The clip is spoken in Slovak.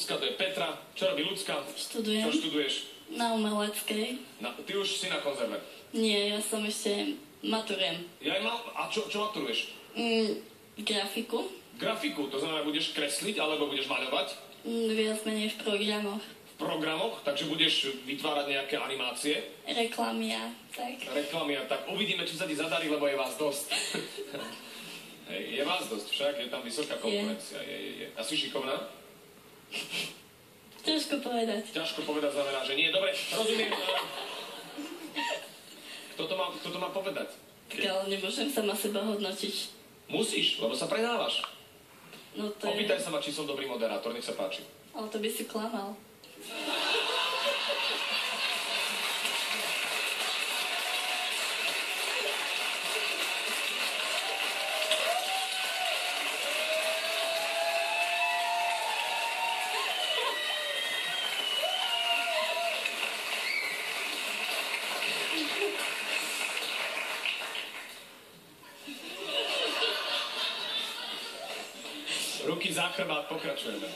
Ľudská, to je Petra. Čo robí Ľudská? Študujem. Čo študuješ? Na umeleckej. Ty už si na konzerve. Nie, ja som ešte maturujem. A čo maturuješ? Grafiku. Grafiku, to znamená, budeš kresliť alebo budeš maľovať? Viac menej v programoch. V programoch, takže budeš vytvárať nejaké animácie? Reklamy a tak. Reklamy a tak. Uvidíme, či sa ti zadarí, lebo je vás dosť. Hej, je vás dosť, však je tam vysoká konkurencia. Je. A si šikovná? Ťažko povedať. Ťažko povedať znamená, že nie. Dobre, rozumiem. Kto to má povedať? Tak ale nemôžem sama seba hodnotiť. Musíš, lebo sa predávaš. No to je... Opýtaj sa ma, či som dobrý moderátor, nech sa páči. Ale to by si klamal. Ruky za chrbát, pokračujeme.